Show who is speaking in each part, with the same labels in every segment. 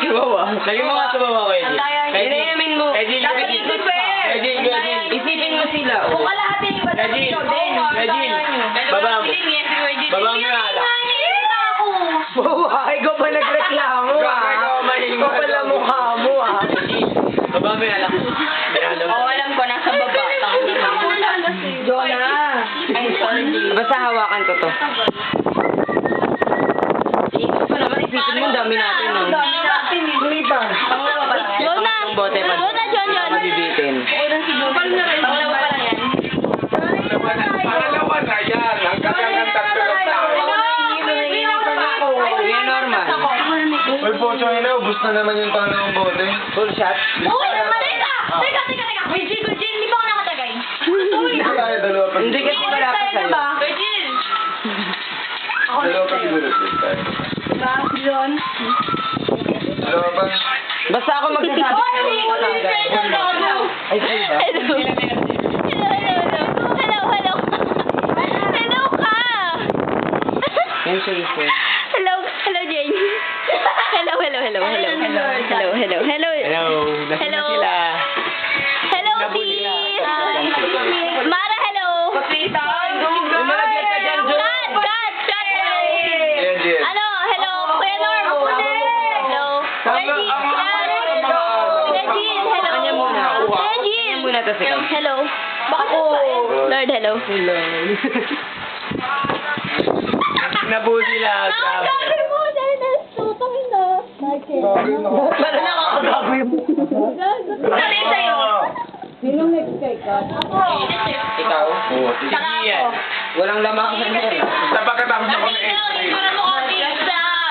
Speaker 1: Wawa. Lagi mo nga tumawa ko, Eddie.
Speaker 2: Inayamin mo.
Speaker 1: Eddie, isipin mo sila.
Speaker 3: Kung kalahatin yung bata
Speaker 1: Eddie,
Speaker 3: ko, din.
Speaker 1: Eddie, baba mo. Baba mo yung alak.
Speaker 2: Wawa, ikaw pa nagreklamo Ikaw pala mukha mo
Speaker 1: Baba mo yung alak.
Speaker 3: Alam ko, nasa baba.
Speaker 2: Jonah.
Speaker 3: Ay, sorry.
Speaker 2: Basta hawakan ko to. Ikaw pa naman, isipin mo, dami natin, no?
Speaker 3: Dami natin, hindi ba? Pangalawa pa lang yan.
Speaker 2: Ang bote pa.
Speaker 3: John.
Speaker 2: Mabibitin.
Speaker 3: Pangalawa pa lang yan.
Speaker 4: Pangalawa na yan. Ang kanyang tatlo ng tao.
Speaker 2: Yan, normal.
Speaker 4: Uy, Pocho, ubus na naman yung pangalawang bote.
Speaker 2: Full shot.
Speaker 3: Uy, mali ka! Teka. Virgin, hindi pa ako nakatagay.
Speaker 4: Hindi tayo dalawa pa.
Speaker 2: Hindi kasi wala pa sa'yo.
Speaker 3: Virgin!
Speaker 4: Dalawa pa siguro.
Speaker 3: John?
Speaker 4: Dalawa pa.
Speaker 2: Basta ako magsasabi
Speaker 3: Oy,
Speaker 2: sa'yo. Ay, sa'yo ba?
Speaker 5: Hello ka!
Speaker 2: Yan siya isa.
Speaker 5: Hello, Jane. Hello.
Speaker 1: Hello. Nasaan na sila?
Speaker 5: Hello,
Speaker 1: Nabuli
Speaker 5: sis.
Speaker 1: na.
Speaker 5: Mara, hello.
Speaker 2: Malagyan ka dyan, John.
Speaker 5: Cut, hello.
Speaker 4: Yan, Jen.
Speaker 5: Ano, hello, Kuya Norm. Hello. Regine, hello.
Speaker 2: Kanya muna.
Speaker 5: Regine.
Speaker 2: Kanya muna to sila.
Speaker 5: Hello. Lord, hello.
Speaker 1: Nabuli na. Grabe.
Speaker 2: Para nakakagabi mo.
Speaker 3: Sabi sa'yo.
Speaker 2: Ikaw?
Speaker 4: Oo.
Speaker 3: Saka
Speaker 1: Yan.
Speaker 3: ako.
Speaker 2: Walang lamang sa inyo.
Speaker 4: Sa pagkatapos ako ng
Speaker 3: Tura mo, Kopi.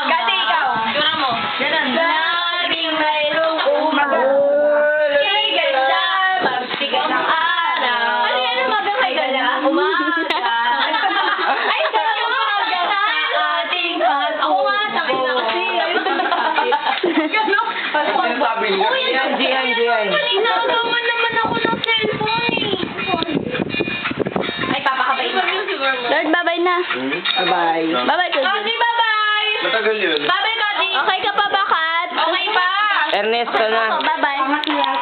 Speaker 3: Kasi ikaw. Tura mo. Ganun. Laging mayroong umagal. Kay ganda, magsikat ng araw. Ano yan ang magang kay ganda? Umaga. Ay, sa'yo umaga sa ating pag-uwi. Ako nga, sabi na kasi.
Speaker 4: Ano sabi niya?
Speaker 3: Uy,
Speaker 2: Diyan.
Speaker 3: Ginagawa naman ako ng cellphone eh. Ay, papakabay mo.
Speaker 5: Lord, bye-bye na.
Speaker 2: Bye-bye.
Speaker 5: Bye-bye, Kuya.
Speaker 3: Cody, bye-bye!
Speaker 4: Matagal yun.
Speaker 3: Bye-bye, Cody!
Speaker 5: Okay ka pa ba, Kat?
Speaker 3: Okay pa!
Speaker 2: Ernesto na.
Speaker 5: Bye-bye.